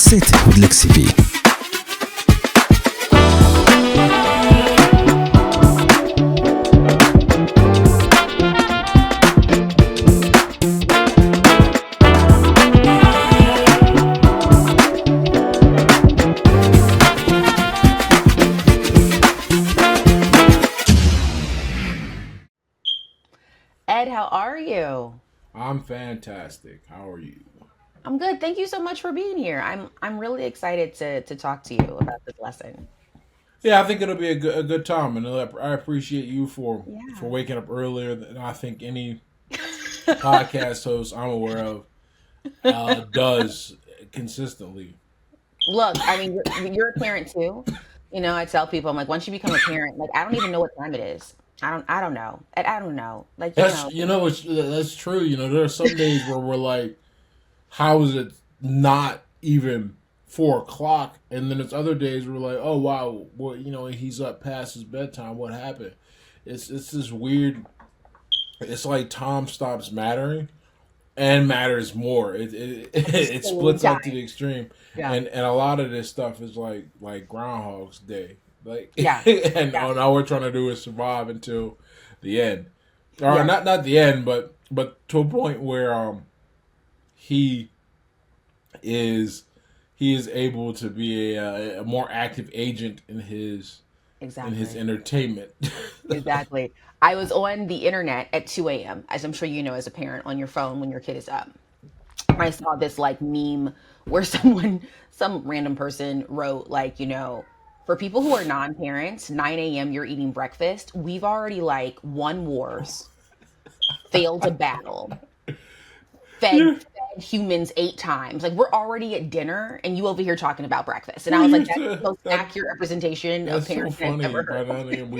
Você écoute 𝐿BE&x. Ed, how are you? I'm fantastic. How are you? I'm good. Thank you so much for being here. I'm really excited to talk to you about this lesson. Yeah, I think it'll be a good time, and I appreciate you for Yeah. waking up earlier than I think any podcast host I'm aware of does consistently. Look, I mean, you're a parent too. I tell people, I'm like, once you become a parent, like, I don't even know what time it is. I don't know. I don't know. Like, That's true. There are some days where we're like, how is it not even 4 o'clock? And then there's other days where we're like, oh wow, well he's up past his bedtime. What happened? It's this weird. It's like time stops mattering and matters more. It same splits time. out to the extreme, Yeah. and a lot of this stuff is like Groundhog's Day. Like, Yeah. and Yeah. all we're trying to do is survive until the end, or Yeah. not the end, but to a point where he is he is able to be a more active agent in his Exactly. entertainment. Exactly. I was on the internet at 2 a.m., as I'm sure you know as a parent on your phone when your kid is up. I saw this like meme where some random person wrote like, for people who are non-parents, 9 a.m. you're eating breakfast. We've already like won wars, failed a battle, Yeah, fed humans 8 times. Like we're already at dinner and you over here talking about breakfast. And I we was like, used that's the to most that. accurate representation of That's so parenting I've funny. ever By heard. 9 a.m.,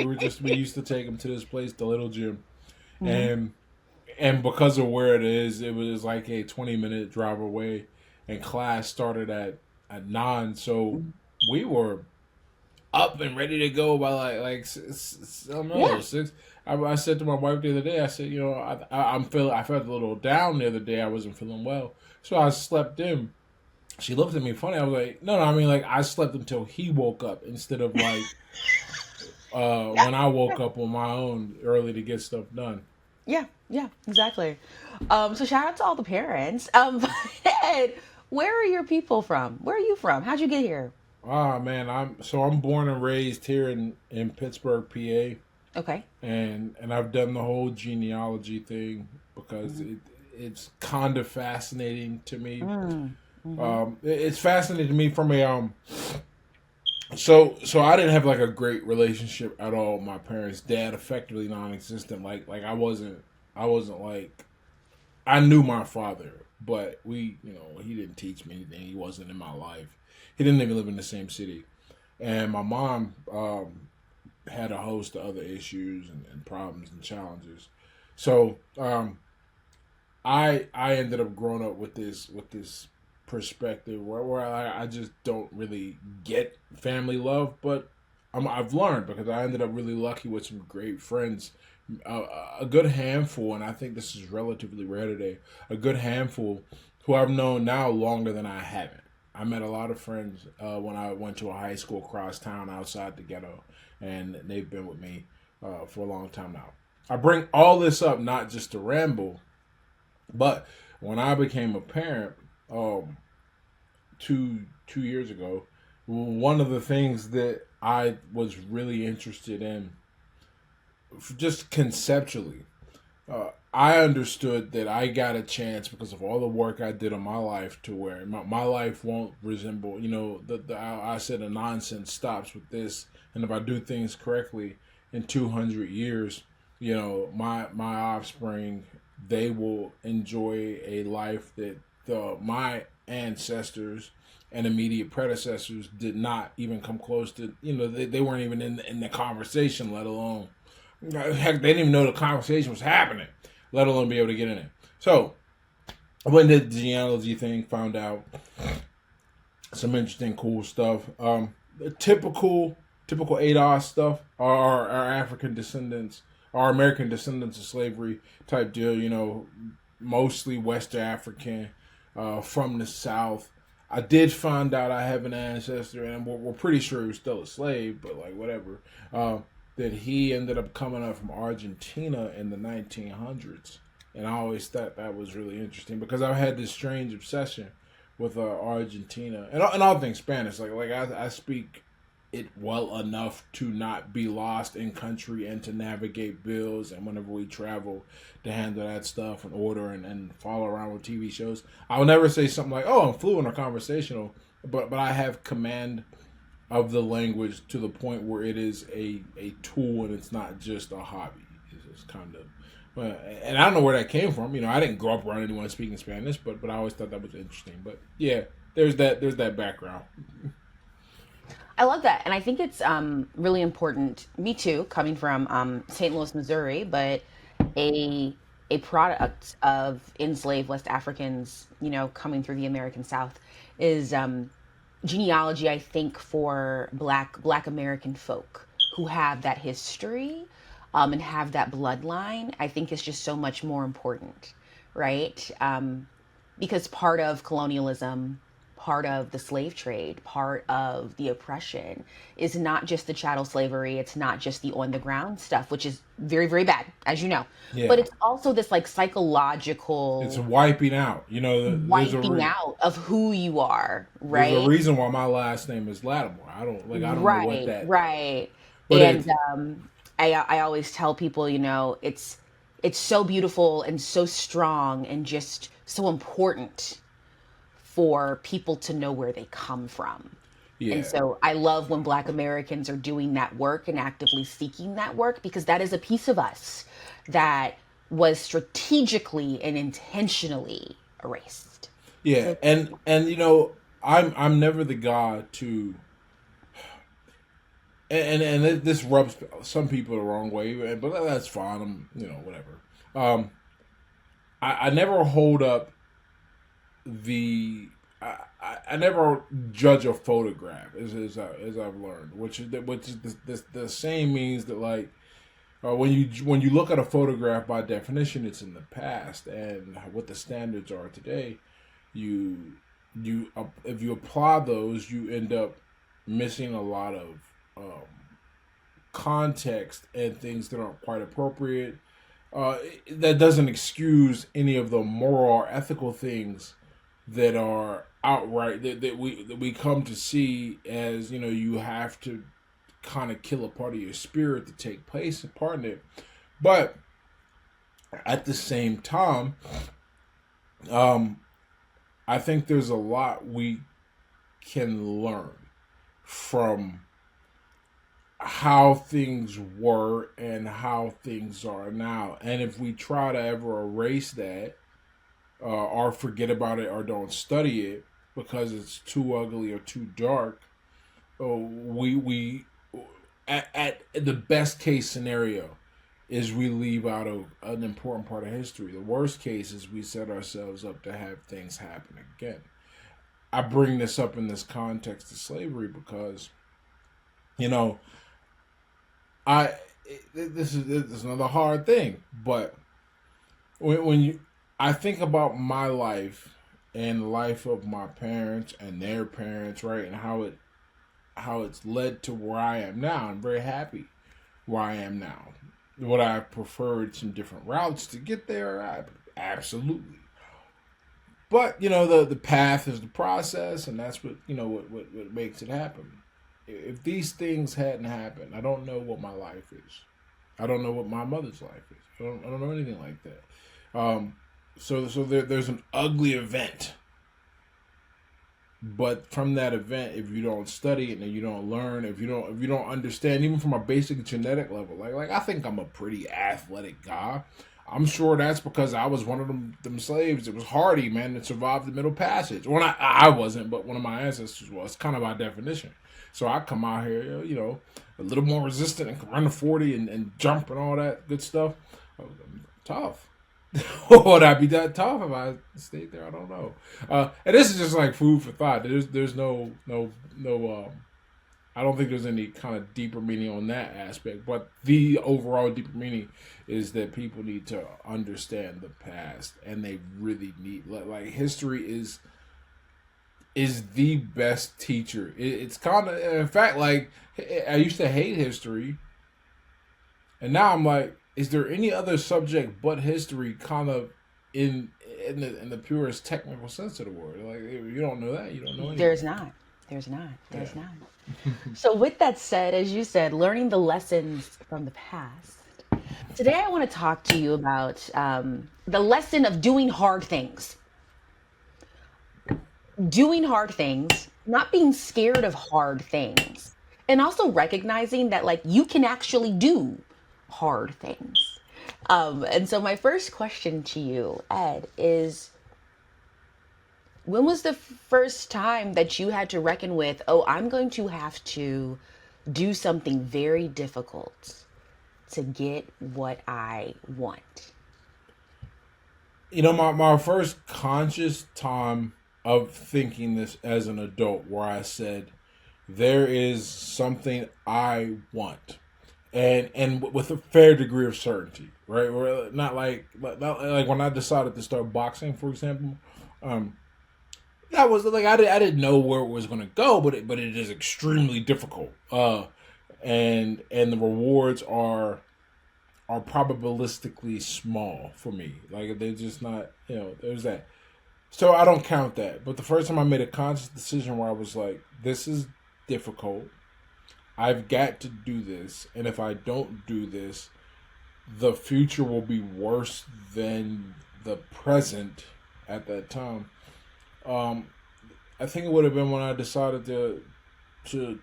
we used to take him to this place, the Little Gym, Mhm. and because of where it is, it was like a 20-minute drive away, and class started at 9. So we were up and ready to go by I don't know, Yeah. 6. I said to my wife the other day, I said, I felt a little down the other day. I wasn't feeling well, so I slept in. She looked at me funny. I was like, no, I mean, like, I slept until he woke up instead of like Yeah. when I woke up on my own early to get stuff done. Yeah, yeah, exactly. So shout out to all the parents. Ed, where are your people from? Where are you from? How'd you get here? Ah man, I'm born and raised here in Pittsburgh, PA, Okay. and I've done the whole genealogy thing because Mm-hmm. it's kind of fascinating to me. Mm-hmm. It's fascinating to me from a so I didn't have like a great relationship at all with my parents. Dad effectively non-existent. Like I wasn't like I knew my father, but he didn't teach me anything. He wasn't in my life. He didn't even live in the same city. And my mom had a host of other issues and problems and challenges. So I ended up growing up with this perspective where I just don't really get family love, but I've learned because I ended up really lucky with some great friends, a good handful, and I think this is relatively rare today. A good handful who I've known now longer than I haven't. I met a lot of friends when I went to a high school across town outside the ghetto, and they've been with me for a long time now. I bring all this up not just to ramble, but when I became a parent, um, two years ago, one of the things that I was really interested in, just conceptually, I understood that I got a chance because of all the work I did on my life to where my life won't resemble, I said the nonsense stops with this. And if I do things correctly in 200 years, my offspring, they will enjoy a life that my ancestors and immediate predecessors did not even come close to. They weren't even in the conversation, let alone heck, they didn't even know the conversation was happening, let alone be able to get in it. So I went and did the genealogy thing, found out some interesting, cool stuff. The typical ADOS stuff are our African descendants, our American descendants of slavery type deal. Mostly West African, from the South. I did find out I have an ancestor, and we're pretty sure he was still a slave, but like whatever. That he ended up coming up from Argentina in the 1900s, and I always thought that was really interesting because I've had this strange obsession with Argentina and all things Spanish. Like I speak it well enough to not be lost in country and to navigate bills, and whenever we travel to handle that stuff and order and follow around with TV shows. I will never say something like, oh, I'm fluent or conversational, but I have command of the language to the point where it is a tool and it's not just a hobby. It's kind of, and I don't know where that came from. I didn't grow up around anyone speaking Spanish, but I always thought that was interesting. But yeah, there's that background. I love that, and I think it's really important. Me too, coming from St. Louis, Missouri, but a a product of enslaved West Africans, coming through the American South, is genealogy. I think for Black American folk who have that history, and have that bloodline, I think is just so much more important, right? Because part of colonialism, part of the slave trade, part of the oppression is not just the chattel slavery. It's not just the on the ground stuff, which is very, very bad, as you know. But Yeah, it's also this like it's psychological wiping out. wiping out of who you are, there's a right? reason why my last name is Latimore. I don't know what Right, that, right. but And it's I always tell people, it's so beautiful and so strong and just so important for people to know where they come from. And yeah. so I love when Black Americans are doing that work and actively seeking that work, because that is a piece of us that was strategically and intentionally erased. Yeah, So and I'm never the guy to, and this rubs some people the wrong way, but that's fine. I'm whatever. Um, I never hold up the I never judge a photograph as I've learned, which is the same means that like when you look at a photograph by definition it's in the past, and what the standards are today, you if you apply those you end up missing a lot of um, context and things that aren't quite appropriate. That doesn't excuse any of the moral or ethical things that are outright that we come to see as you have to kind of kill a part of your spirit to take place and part in it. But at the same time, um, I think there's a lot we can learn from how things were and how things are now. And if we try to ever erase that, or forget about it or don't study it because it's too ugly or too dark, we at the best case scenario is we leave out an important part of history. The worst case is we set ourselves up to have things happen again. I bring this up in this context of slavery because you know I this is another hard thing, but when you I think about my life and the life of my parents and their parents, right, and how it's led to where I am now. I'm very happy where I am now. Would I have preferred some different routes to get there? Absolutely. But the path is the process, and that's what makes it happen. If these things hadn't happened, I don't know what my life is. I don't know what my mother's life is. I don't know anything like that. So there's an ugly event, but from that event, if you don't study it and you don't learn, if you don't understand, even from a basic genetic level, like I think I'm a pretty athletic guy. I'm sure that's because I was one of them slaves. It was hardy, man, that survived the Middle Passage. Well, I wasn't, but one of my ancestors was, kind of by definition. So I come out here, a little more resistant and can run the 40 and jump and all that good stuff. I'm tough. Would I be that tough if I stayed there? I don't know. And this is just like food for thought. There's no I don't think there's any kind of deeper meaning on that aspect. But the overall deeper meaning is that people need to understand the past, and they really need like history is is the best teacher. It's kind of, in fact, like I used to hate history, and now I'm like, is there any other subject but history kind of in in the purest technical sense of the word? Like you don't know that, you don't know anything. There's not. There's not. Yeah. There's not. So, with that said, as you said, learning the lessons from the past. Today, I want to talk to you about the lesson of doing hard things. Doing hard things, not being scared of hard things, and also recognizing that, like, you can actually do hard things. And so, my first question to you, Ed, is when was the first time that you had to reckon with, oh, I'm going to have to do something very difficult to get what I want? My first conscious time of thinking this as an adult, where I said, there is something I want, and with a fair degree of certainty, right? Where not like when I decided to start boxing, for example. That was like I didn't know where it was going to go, but it is extremely difficult. And the rewards are probabilistically small for me. Like they're just not, there's that. So I don't count that. But the first time I made a conscious decision where I was like, this is difficult. I've got to do this, and if I don't do this, the future will be worse than the present at that time. Um, I think it would have been when I decided to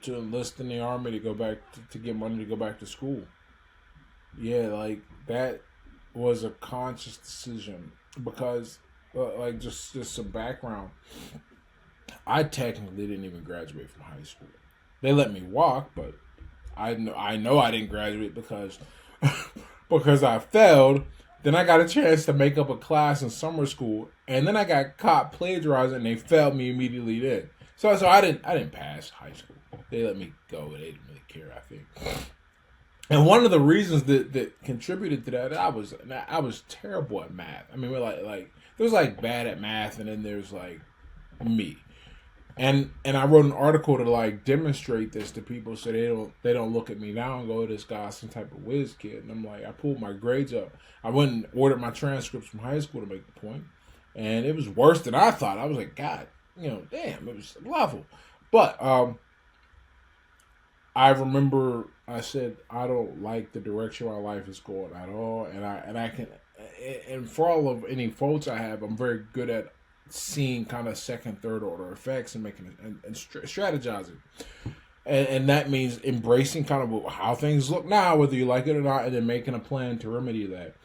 enlist in the army to go back to get money to go back to school. Yeah, like that was a conscious decision because, like, just some background. I technically didn't even graduate from high school. They let me walk, but I know I didn't graduate because because I failed. Then I got a chance to make up a class in summer school, and then I got caught plagiarizing, and they failed me immediately then. So I didn't pass high school. They let me go, but they didn't really care, I think. And one of the reasons that contributed to that, I was terrible at math. I mean, we're like there's like bad at math, and then there's like me. And I wrote an article to like demonstrate this to people so they don't look at me now and go, this guy's some type of whiz kid. And I'm like, I pulled my grades up. I went and ordered my transcripts from high school to make the point, and it was worse than I thought. I was like, God, damn, it was level. But I remember I said I don't like the direction my life is going at all, and I can, and for all of any faults I have, I'm very good at seeing kind of second, third order effects and making and strategizing, and that means embracing kind of how things look now, whether you like it or not, and then making a plan to remedy that.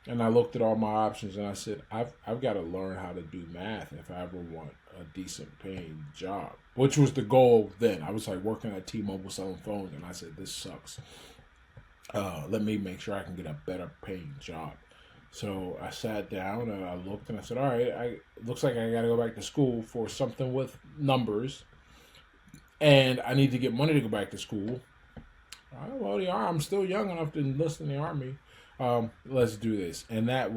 And I looked at all my options and I said, I've got to learn how to do math if I ever want a decent paying job, which was the goal then. I was like working at T-Mobile selling phones, and I said, this sucks. Let me make sure I can get a better paying job. So I sat down and I looked and I said, all right, it looks like I got to go back to school for something with numbers, and I need to get money to go back to school. All right, well, I'm still young enough to enlist in the army. Let's do this. And that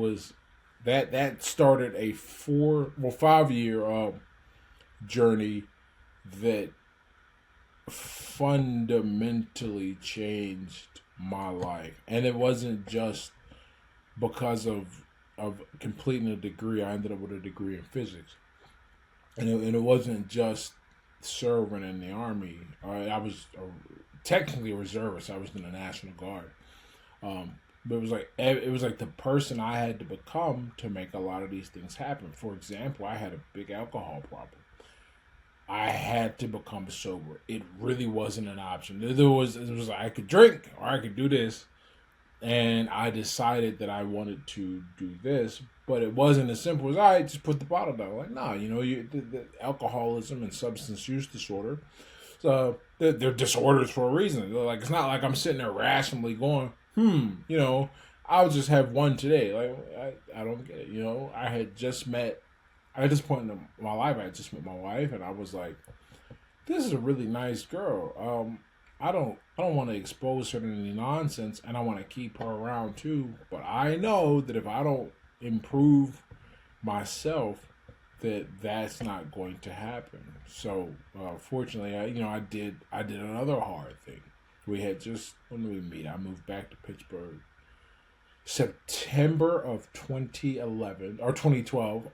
started a 5 year journey that fundamentally changed my life. And it wasn't just because of completing a degree. I ended up with a degree in physics, and it wasn't just serving in the army. I was technically a reservist. I was in the National Guard, but it was like the person I had to become to make a lot of these things happen. For example, I had a big alcohol problem. I had to become sober. It really wasn't an option. It was like I could drink or I could do this. And I decided that I wanted to do this, but it wasn't as simple as, all right, just put the bottle down. Like, nah, the alcoholism and substance use disorder, so they're disorders for a reason. Like, it's not like I'm sitting there rationally going, I'll just have one today. Like, I don't get it. I had just met, at this point in my life, I had just met my wife, and I was like, this is a really nice girl. I don't want to expose her to any nonsense, and I want to keep her around too. But I know that if I don't improve myself, that that's not going to happen. So fortunately, I did another hard thing. We had just, when did we meet? I moved back to Pittsburgh September of 2011 or 2012.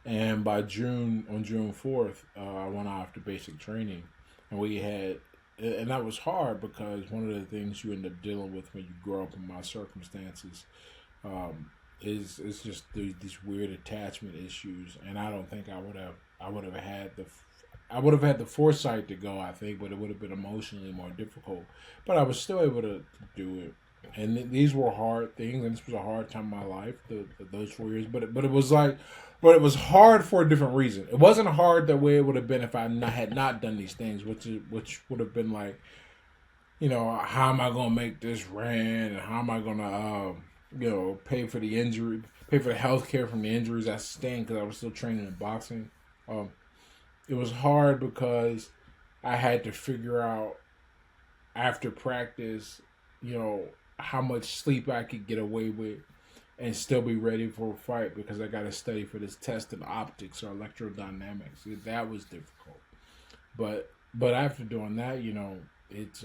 And by June 4th, I went off to basic training, and that was hard because one of the things you end up dealing with when you grow up in my circumstances, is just these weird attachment issues, and I don't think I would have had the foresight to go, I think, but it would have been emotionally more difficult. But I was still able to do it. And these were hard things, and this was a hard time in my life, those 4 years. But it was hard for a different reason. It wasn't hard the way it would have been if I had not done these things, which would have been like, how am I gonna make this rent, and how am I gonna pay for the injury, pay for the health care from the injuries I sustained because I was still training in boxing. It was hard because I had to figure out after practice, how much sleep I could get away with and still be ready for a fight because I got to study for this test in optics or electrodynamics. That was difficult. But after doing that, it's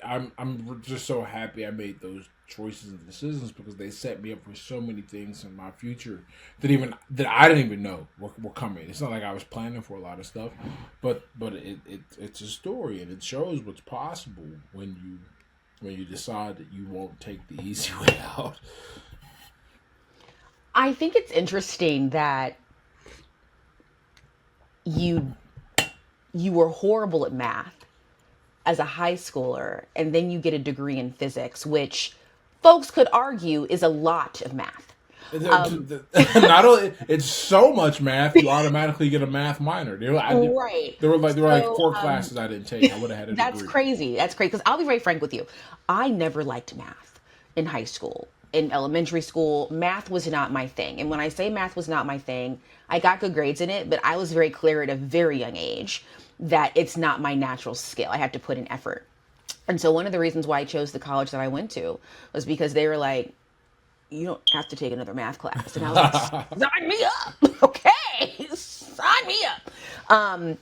I'm just so happy I made those choices and decisions because they set me up for so many things in my future that I didn't even know were coming. It's not like I was planning for a lot of stuff, but it's a story, and it shows what's possible when you decide that you won't take the easy way out. I think it's interesting that you were horrible at math as a high schooler, and then you get a degree in physics, which folks could argue is a lot of math. Not only it's so much math, you automatically get a math minor. Right. There were like 4 classes I didn't take. I would have had a That's degree. crazy. That's crazy. Because I'll be very frank with you. I never liked math in high school. In elementary school, math was not my thing. And when I say math was not my thing, I got good grades in it, but I was very clear at a very young age that it's not my natural skill. I had to put in effort. And so one of the reasons why I chose the college that I went to was because they were like, you don't have to take another math class. And I was like, sign me up. Okay, sign me up.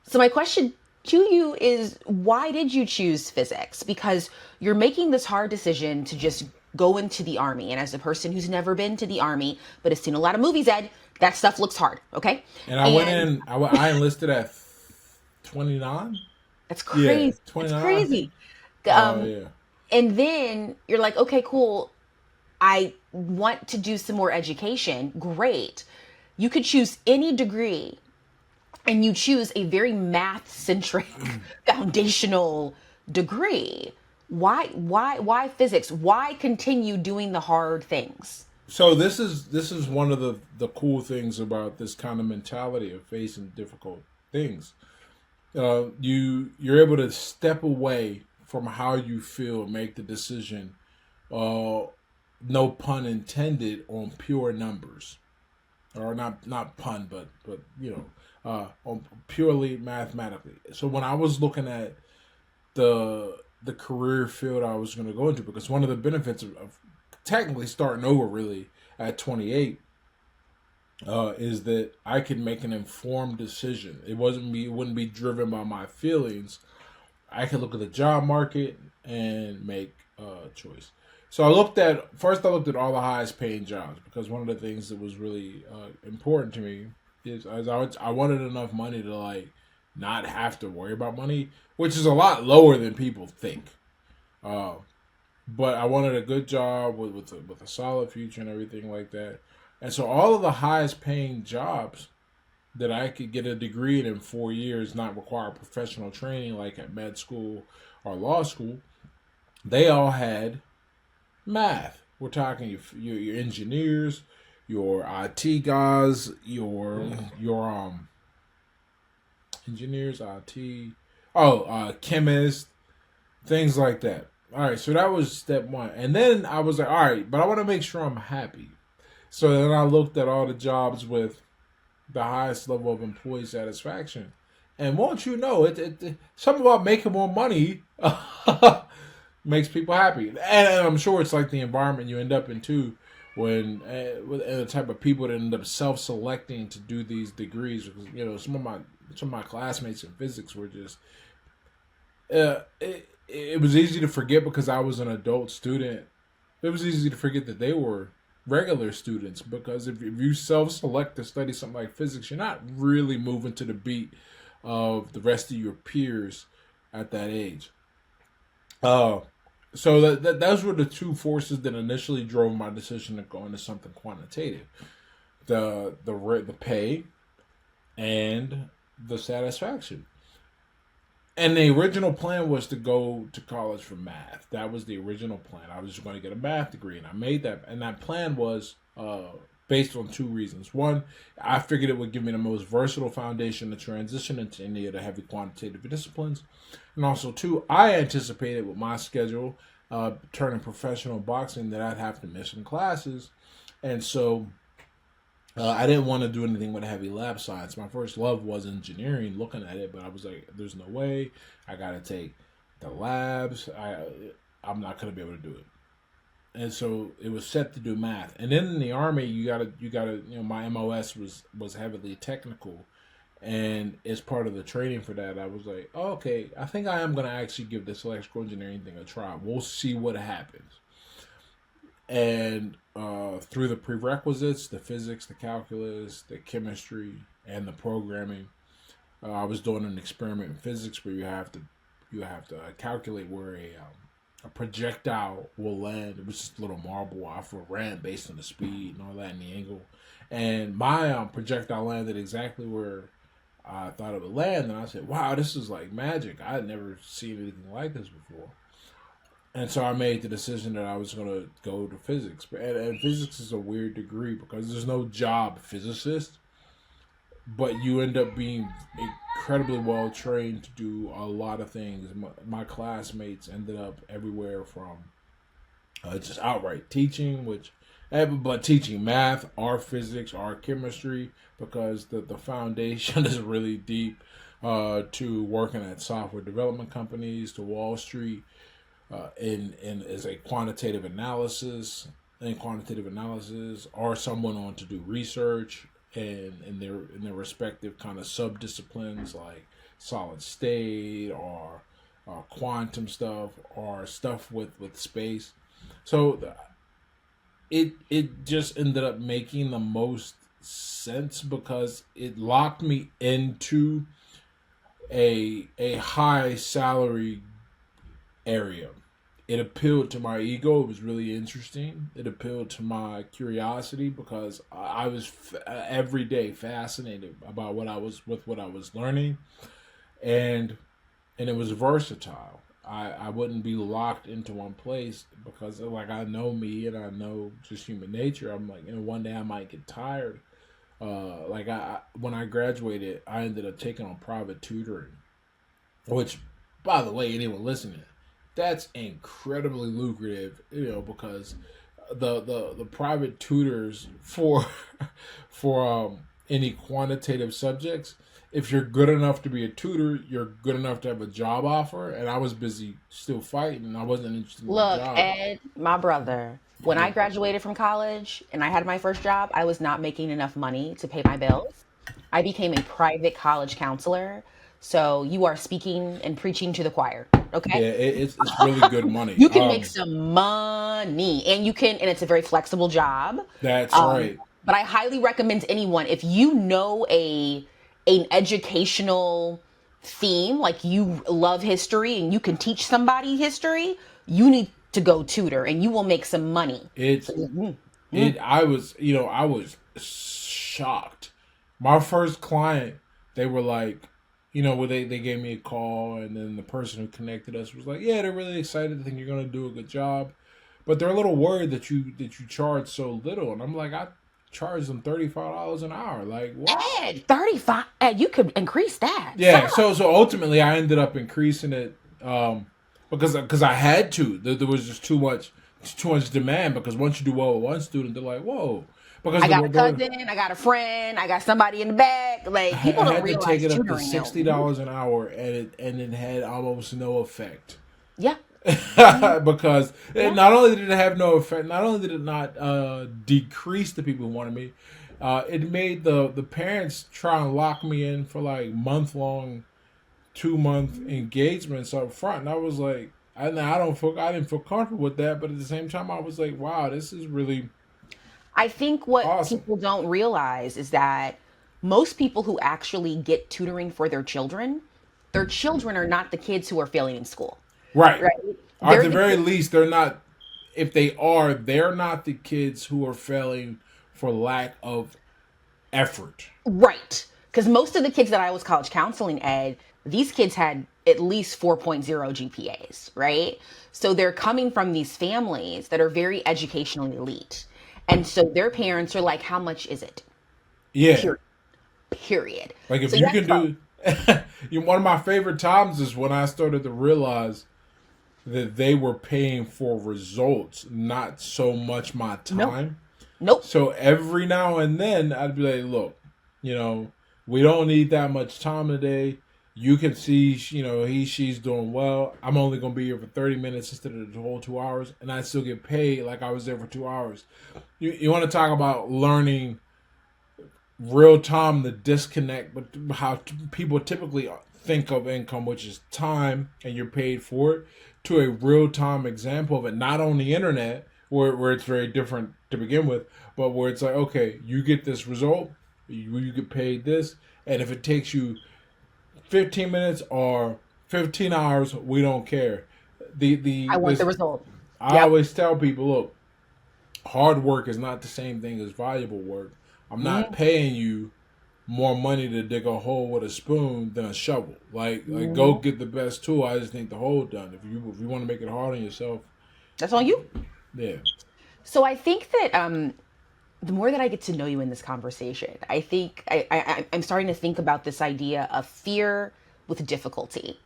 So my question to you is, why did you choose physics? Because you're making this hard decision to just go into the Army. And as a person who's never been to the Army, but has seen a lot of movies, Ed, that stuff looks hard, okay? And I enlisted at 29? That's crazy. Yeah, 29. That's crazy. Yeah. And then you're like, okay, cool. I want to do some more education. Great. You could choose any degree, and you choose a very math-centric foundational degree. Why physics? Why continue doing the hard things? So this is one of the cool things about this kind of mentality of facing difficult things. You're able to step away from how you feel and make the decision, no pun intended, on pure numbers, or not pun, but on purely mathematically. So when I was looking at the career field I was going to go into, because one of the benefits of technically starting over really at 28 is that I could make an informed decision. It wouldn't be driven by my feelings. I could look at the job market and make a choice. So I looked at all the highest paying jobs, because one of the things that was really important to me is I wanted enough money to like not have to worry about money, which is a lot lower than people think. But I wanted a good job with a solid future and everything like that. And so all of the highest paying jobs that I could get a degree in 4 years, not require professional training like at med school or law school, they all had math. We're talking your engineers, your IT guys, your engineers, IT, chemists, things like that. All right, so that was step one. And then I was like, all right, but I want to make sure I'm happy. So then I looked at all the jobs with the highest level of employee satisfaction. And won't you know, it something about making more money makes people happy. And I'm sure it's like the environment you end up in too. when and the type of people that end up self-selecting to do these degrees, because some of my classmates in physics were just it was easy to forget because I was an adult student. It was easy to forget that they were regular students, because if you self-select to study something like physics, you're not really moving to the beat of the rest of your peers at that age. Uh, so those were the two forces that initially drove my decision to go into something quantitative: the pay and the satisfaction. And the original plan was to go to college for math. That was the original plan. I was just going to get a math degree, and I made that. And that plan was based on two reasons. One, I figured it would give me the most versatile foundation to transition into any of the heavy quantitative disciplines. And also, two, I anticipated with my schedule turning professional boxing that I'd have to miss some classes. And so I didn't want to do anything with heavy lab science. My first love was engineering, looking at it, but I was like, there's no way. I got to take the labs. I'm not going to be able to do it. And so it was set to do math. And then in the Army, you gotta, my MOS was heavily technical. And as part of the training for that, I was like, oh, okay, I think I am going to actually give this electrical engineering thing a try. We'll see what happens. And through the prerequisites, the physics, the calculus, the chemistry, and the programming, I was doing an experiment in physics where you have to calculate where a projectile will land. It was just a little marble off a ramp based on the speed and all that and the angle. And my projectile landed exactly where I thought it would land, and I said, "Wow, this is like magic. I had never seen anything like this before." And so I made the decision that I was going to go to physics. And physics is a weird degree because there's no job physicist, but you end up being incredibly well trained to do a lot of things. My classmates ended up everywhere from just outright teaching, but teaching math, art physics, art chemistry, because the foundation is really deep, to working at software development companies, to Wall Street, in as a quantitative analysis, or someone on to do research and in their respective kind of sub-disciplines like solid state or quantum stuff or stuff with space. So it just ended up making the most sense because it locked me into a high salary area. It appealed to my ego. It was really interesting. It appealed to my curiosity because I was every day fascinated about what I was learning, and it was versatile. I wouldn't be locked into one place because like I know me and I know just human nature. I'm like, one day I might get tired. When I graduated, I ended up taking on private tutoring, which, by the way, anyone listening, that's incredibly lucrative, because the private tutors for any quantitative subjects, if you're good enough to be a tutor, you're good enough to have a job offer. And I was busy still fighting, and I wasn't interested in the Look, job. Ed, my brother, when I graduated from college and I had my first job, I was not making enough money to pay my bills. I became a private college counselor. So you are speaking and preaching to the choir, Yeah, okay? it's really good money. You can make some money, and it's a very flexible job. That's Um, right. but I highly recommend anyone, if you know an educational theme, like you love history and you can teach somebody history, you need to go tutor and you will make some money. It's So, I was shocked. My first client, they were like, where they gave me a call, and then the person who connected us was like, yeah, they're really excited. They think you're gonna do a good job, but they're a little worried that you charge so little. And I'm like, I charge them $35 an hour. Like, what? Ed, 35, Ed, you could increase that. Yeah. Stop. So ultimately, I ended up increasing it, because I had to. There was just too much demand. Because once you do well with one student, they're like, whoa. Because I got a cousin, I got a friend, I got somebody in the back. Like, I people don't had to take realize it up to tutoring. $60 an hour, and it had almost no effect. Yeah. because Yeah. not only did it have no effect, not only did it not decrease the people who wanted me, it made the parents try and lock me in for like month long, 2 month engagements up front, and I was like, I didn't feel comfortable with that, but at the same time, I was like, wow, this is really I think what awesome. people don't realize is that most people who actually get tutoring for their children are not the kids who are failing in school, Right. right? Or at They're the the very kids, least, they're not. If they are, they're not the kids who are failing for lack of effort. right? Because most of the kids that I was college counseling, Ed, these kids had at least 4.0 GPAs, right? So they're coming from these families that are very educationally elite. And so their parents are like, how much is it? Yeah. Period. Period. Like if So you yes, can do, one of my favorite times is when I started to realize that they were paying for results, not so much my no, time. nope. So every now and then I'd be like, look, you know, we don't need that much time today. You can see, she's doing well. I'm only going to be here for 30 minutes instead of the whole 2 hours. And I still get paid like I was there for 2 hours. You want to talk about learning real time, the disconnect, but how people typically think of income, which is time and you're paid for it, to a real time example of it, not on the internet where it's very different to begin with, but where it's like, okay, you get this result, you get paid this, and if it takes you 15 minutes or 15 hours, we don't care. I want the This result. I Yep. always tell people, look, hard work is not the same thing as valuable work. I'm not Mhm. paying you more money to dig a hole with a spoon than a shovel. Like go Mhm. get the best tool. I just need the hole done. If you want to make it hard on yourself, That's on you. yeah. So I think that the more that I get to know you in this conversation, I think I'm starting to think about this idea of fear with difficulty.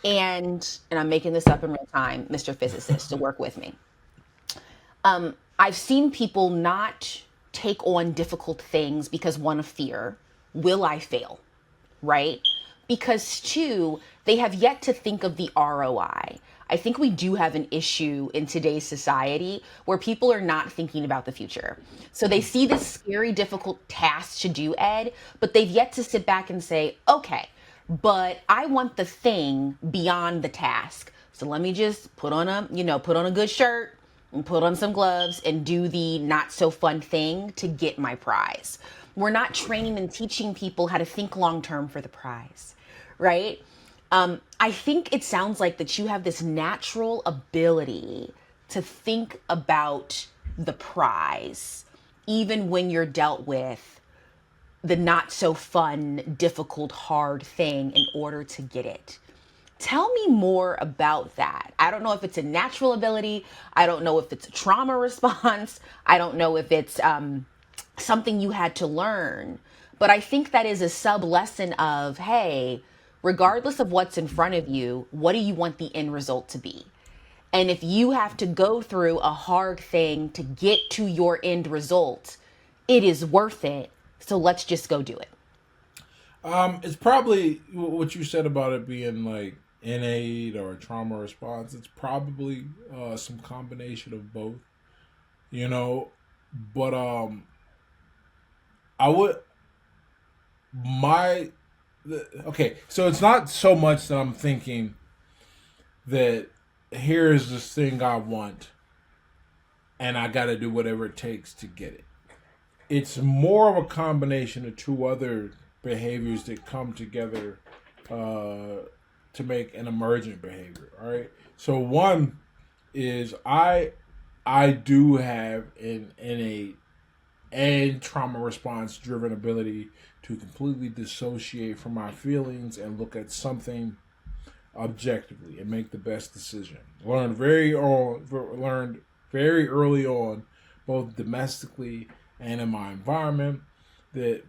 And I'm making this up in real time, Mr. Physicist, to work with me. I've seen people not take on difficult things because one of fear, will I fail? Right? Because two, they have yet to think of the ROI. I think we do have an issue in today's society where people are not thinking about the future. So they see this scary, difficult task to do, Ed, but they've yet to sit back and say, okay, but I want the thing beyond the task. So let me just put on a good shirt and put on some gloves and do the not so fun thing to get my prize. We're not training and teaching people how to think long term for the prize, right? I think it sounds like that you have this natural ability to think about the prize, even when you're dealt with the not so fun, difficult, hard thing in order to get it. Tell me more about that. I don't know if it's a natural ability. I don't know if it's a trauma response. I don't know if it's something you had to learn. But I think that is a sub lesson of, hey, regardless of what's in front of you, what do you want the end result to be? And if you have to go through a hard thing to get to your end result, it is worth it. So let's just go do it. It's probably what you said about it being like innate or a trauma response. It's probably some combination of both. You know, but I would my okay. So it's not so much that I'm thinking that here's this thing I want and I got to do whatever it takes to get it. It's more of a combination of two other behaviors that come together to make an emergent behavior. All right. So one is I do have an innate and trauma response driven ability to completely dissociate from my feelings and look at something objectively and make the best decision. Learned very early on, both domestically and in my environment, that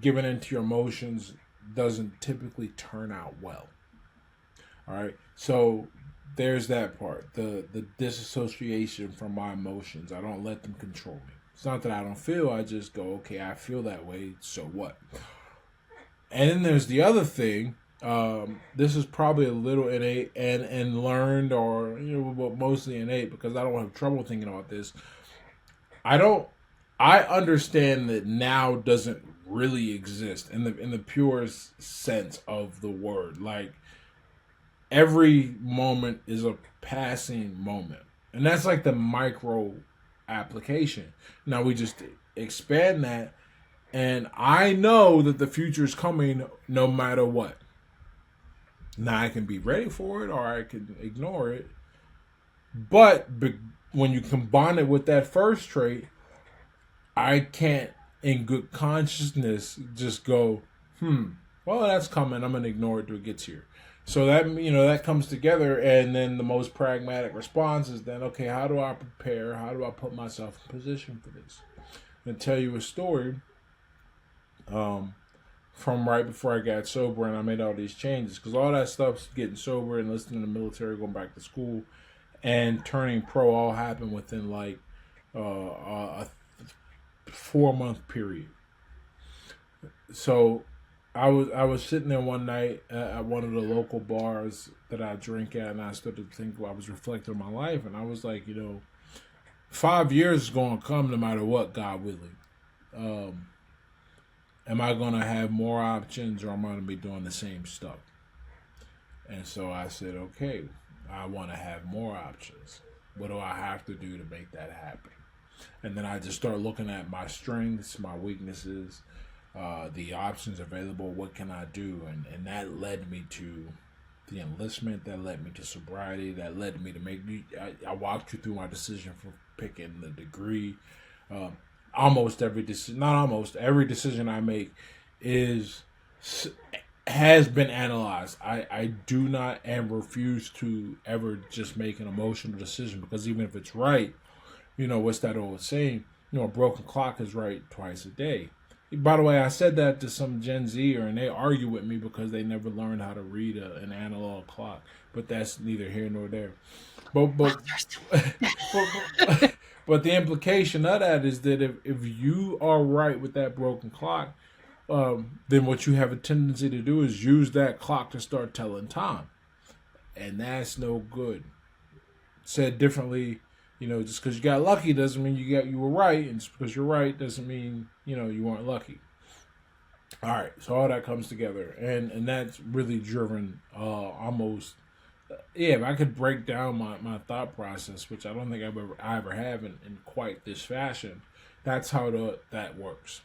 giving into your emotions doesn't typically turn out well. All right, so there's that part, the disassociation from my emotions. I don't let them control me. It's not that I don't feel. I just go, okay, I feel that way. So what? And then there's the other thing This is probably a little innate and learned, or but mostly innate, because I don't have trouble thinking about this. I don't. I understand that now doesn't really exist in the purest sense of the word. Like, every moment is a passing moment, and that's like the micro application. Now we just expand that, and I know that the future is coming no matter what. Now I can be ready for it, or I can ignore it. But when you combine it with that first trait, I can't, in good consciousness, just go, well, that's coming. I'm gonna ignore it till it gets here. So that that comes together, and then the most pragmatic response is then, okay, how do I prepare? How do I put myself in position for this? And tell you a story. From right before I got sober and I made all these changes, because all that stuff, getting sober and listening to the military, going back to school, and turning pro, all happened within like a 4-month period. So I was sitting there one night at one of the local bars that I drink at, and I started to think, I was reflecting on my life, and I was like, 5 years is going to come no matter what, God willing. Am I going to have more options, or am I going to be doing the same stuff? And so I said, okay, I want to have more options. What do I have to do to make that happen? And then I just start looking at my strengths, my weaknesses, the options available. What can I do? And that led me to the enlistment. That led me to sobriety. That led me to I walked you through my decision for picking the degree. Every decision I make has been analyzed. I do not and refuse to ever just make an emotional decision, because even if it's right, what's that old saying? A broken clock is right twice a day. By the way, I said that to some Gen Zer, and they argue with me because they never learned how to read an analog clock. But that's neither here nor there. But but the implication of that is that if you are right with that broken clock, then what you have a tendency to do is use that clock to start telling time, and that's no good. Said differently, just because you got lucky doesn't mean you were right, and just because you're right doesn't mean you weren't lucky. All right, so all that comes together, and that's really driven almost. If I could break down my thought process, which I don't think I ever have in quite this fashion, that's how that works.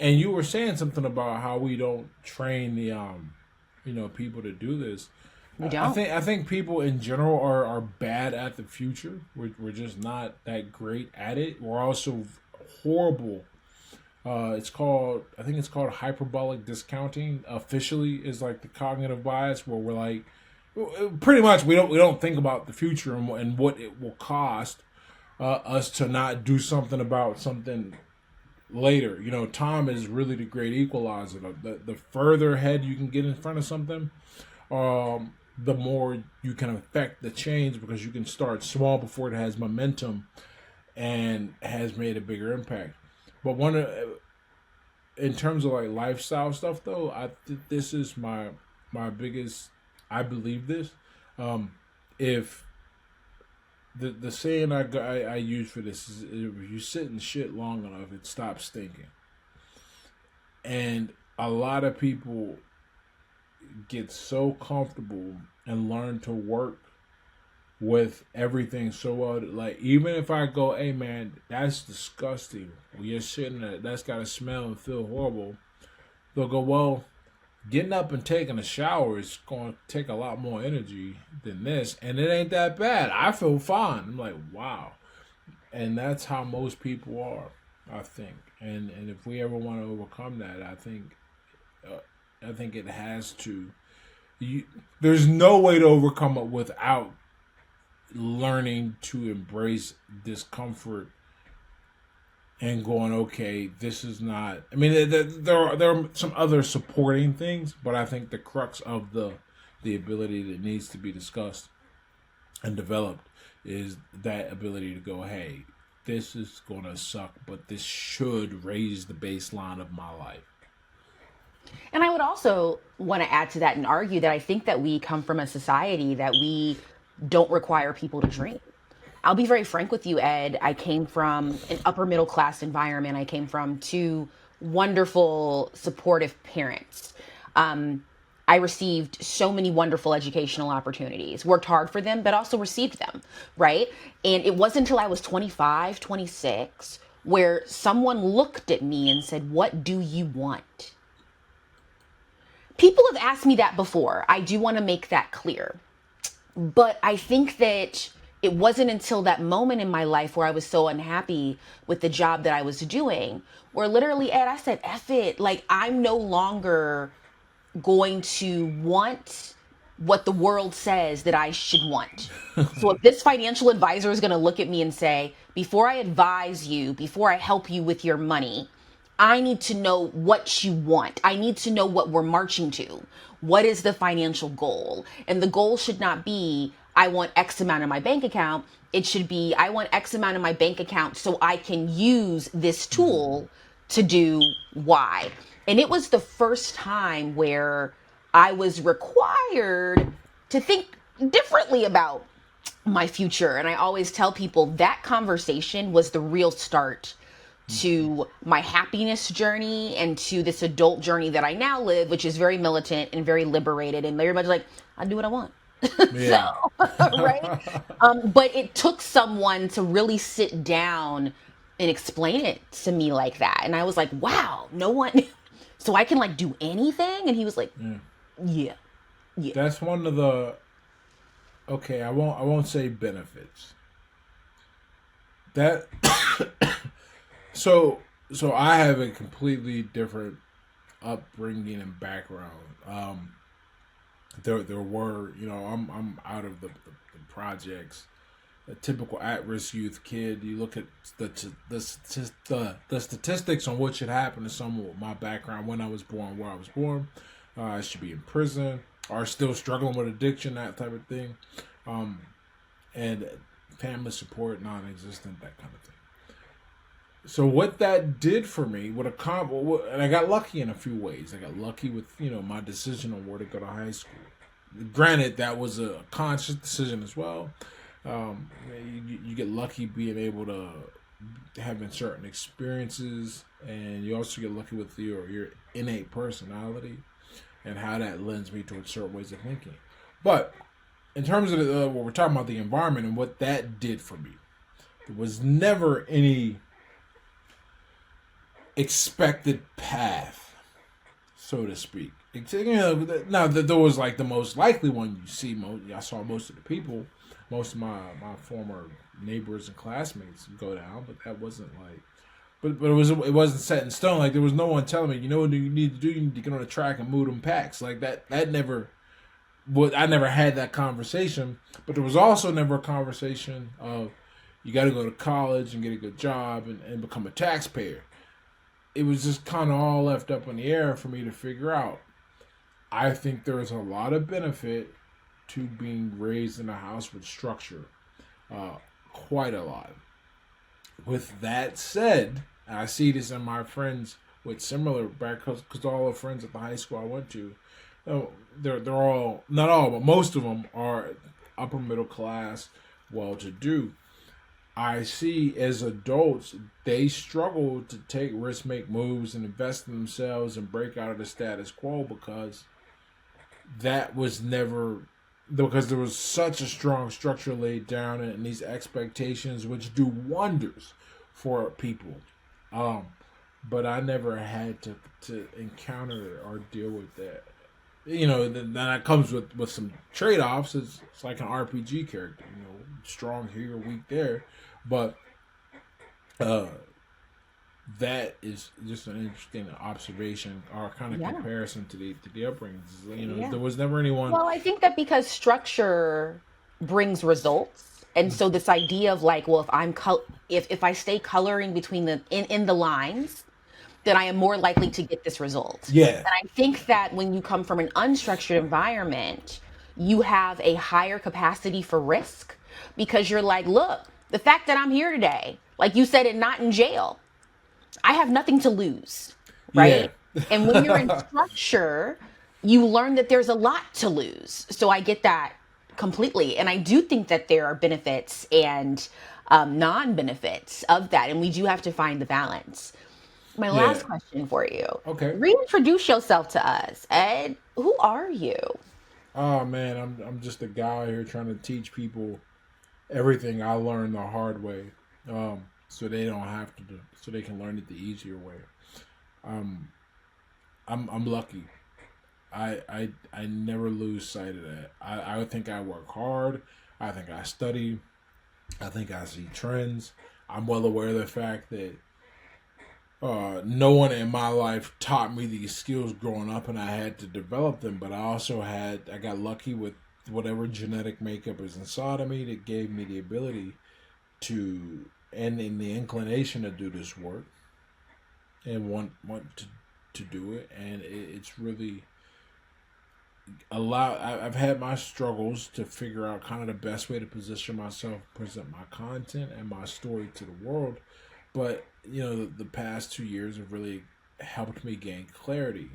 And you were saying something about how we don't train the people to do this. We don't. I think people in general are bad at the future. We're just not that great at it. We're also horrible. I think it's called hyperbolic discounting. Officially, is like the cognitive bias, where we're like, pretty much we don't think about the future and what it will cost us to not do something about something later. Time is really the great equalizer. The further ahead you can get in front of something, the more you can affect the change, because you can start small before it has momentum and has made a bigger impact. But in terms of like lifestyle stuff, though, this is my biggest. I believe this. If the saying I use for this is, if you sit in shit long enough, it stops stinking. And a lot of people get so comfortable and learn to work with everything so well. Like, even if I go, hey man, that's disgusting, well, you're sitting there, that's gotta smell and feel horrible, they'll go, well, getting up and taking a shower is going to take a lot more energy than this, and it ain't that bad. I feel fine. I'm like, wow. And that's how most people are, I think. And if we ever want to overcome that, I think it has to. There's no way to overcome it without learning to embrace discomfort and going, okay, this is not. I mean, there are some other supporting things, but I think the crux of the ability that needs to be discussed and developed is that ability to go, hey, this is gonna suck, but this should raise the baseline of my life. And I would also want to add to that and argue that I think that we come from a society that we don't require people to dream. I'll be very frank with you, Ed. I came from an upper middle class environment. I came from two wonderful, supportive parents. Um, I received so many wonderful educational opportunities, worked hard for them, but also received them, right? And it wasn't until I was 25, 26, where someone looked at me and said, "What do you want?" People have asked me that before. I do want to make that clear. But I think that it wasn't until that moment in my life where I was so unhappy with the job that I was doing, where literally, Ed, I said, F it. Like, I'm no longer going to want what the world says that I should want. So if this financial advisor is going to look at me and say, before I advise you, before I help you with your money, I need to know what you want. I need to know what we're marching to. What is the financial goal? And the goal should not be, I want X amount in my bank account. It should be, I want X amount in my bank account so I can use this tool to do Y. And it was the first time where I was required to think differently about my future. And I always tell people that conversation was the real start to my happiness journey and to this adult journey that I now live, which is very militant and very liberated and very much like, I do what I want. Yeah. So, right? But it took someone to really sit down and explain it to me like that. And I was like, wow, no one, so I can like do anything? And he was like, Yeah. yeah, yeah. That's one of the, okay, I won't say benefits. That so I have a completely different upbringing and background. There were, I'm out of the projects. A typical at-risk youth kid. You look at the statistics on what should happen to someone with my background when I was born, where I was born. I should be in prison or still struggling with addiction, that type of thing, and family support non-existent, that kind of thing. So what that did for me, and I got lucky in a few ways. I got lucky with my decision on where to go to high school. Granted, that was a conscious decision as well. You get lucky being able to having certain experiences, and you also get lucky with your innate personality and how that lends me towards certain ways of thinking. But in terms of what we're talking about, the environment and what that did for me, there was never any expected path, so to speak. Now that there was like the most likely one you see. I saw most of the people, most of my former neighbors and classmates go down, but that wasn't like. But it wasn't set in stone. Like there was no one telling me, you know what you need to do? You need to get on the track and move them packs. Like that never. I never had that conversation. But there was also never a conversation of you got to go to college and get a good job and become a taxpayer. It was just kind of all left up in the air for me to figure out. I think there's a lot of benefit to being raised in a house with structure. Quite a lot. With that said, I see this in my friends with similar backgrounds, because all the friends at the high school I went to, they're all, not all, but most of them are upper middle class, well-to-do. I see as adults, they struggle to take risks, make moves, and invest in themselves and break out of the status quo because that was never, because there was such a strong structure laid down and these expectations which do wonders for people. But I never had to encounter or deal with that. That comes with some trade-offs. It's like an RPG character, strong here, weak there. But that is just an interesting observation or kind of comparison to the upbringings. There was never anyone. Well, I think that because structure brings results, and so this idea of like, well, if I stay coloring between in the lines, then I am more likely to get this result. Yeah. And I think that when you come from an unstructured environment, you have a higher capacity for risk because you're like, look, the fact that I'm here today, like you said, and not in jail, I have nothing to lose, right? And when you're in structure, you learn that there's a lot to lose. So I get that completely. And I do think that there are benefits and non benefits of that. And we do have to find the balance. My Yeah. last question for you, Okay. reintroduce yourself to us. Ed, who are you? Oh man, I'm just a guy here trying to teach people everything I learned the hard way, so they don't have to do, so they can learn it the easier way. Um, I'm lucky. I never lose sight of that. I think I work hard. I think I study. I think I see trends. I'm well aware of the fact that no one in my life taught me these skills growing up, and I had to develop them. But I got lucky with whatever genetic makeup is inside of me that gave me the ability to, and in the inclination to do this work, and want to do it. And it's really I've had my struggles to figure out kind of the best way to position myself, present my content and my story to the world. But the past 2 years have really helped me gain clarity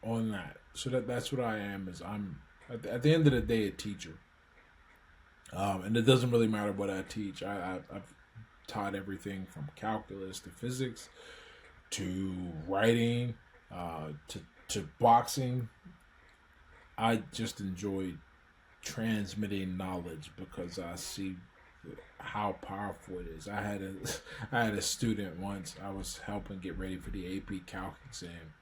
on that. So that's what I am. Is I'm at the end of the day a teacher, and it doesn't really matter what I teach. I've taught everything from calculus to physics to writing to boxing. I just enjoy transmitting knowledge because I see how powerful it is. I had a student once. I was helping get ready for the AP Calc exam.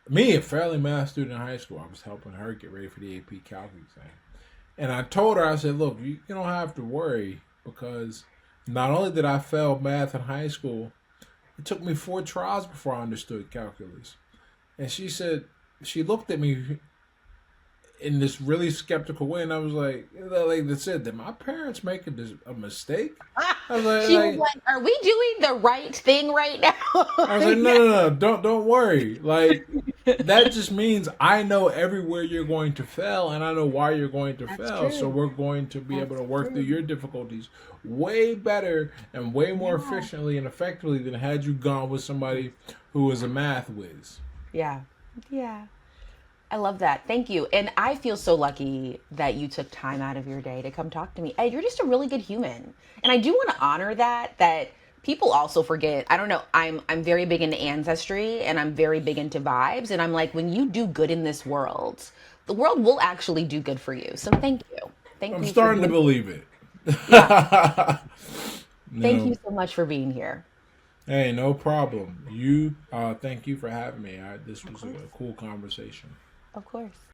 Me, a fairly math student in high school, I was helping her get ready for the AP Calc exam. And I told her, I said, "Look, you don't have to worry because not only did I fail math in high school, it took me 4 tries before I understood calculus." And she looked at me in this really skeptical way, and I was like they said, did my parents make a mistake? I was She was like, "Are we doing the right thing right now?" I was like, no, don't worry. Like that just means I know everywhere you're going to fail, and I know why you're going to That's fail. So true. we're going to be able That's to work through true. your difficulties way better and way more Yeah. efficiently and effectively than had you gone with somebody who was a math whiz. Yeah. Yeah. I love that. Thank you. And I feel so lucky that you took time out of your day to come talk to me. Ed, you're just a really good human. And I do want to honor that people also forget. I don't know. I'm very big into ancestry and I'm very big into vibes and I'm like when you do good in this world, the world will actually do good for you. So thank you. Thank I'm you for starting to being believe it. yeah. Thank you No. so much for being here. Hey, no problem. Thank you for having me. This Of was a course. cool conversation. Of course.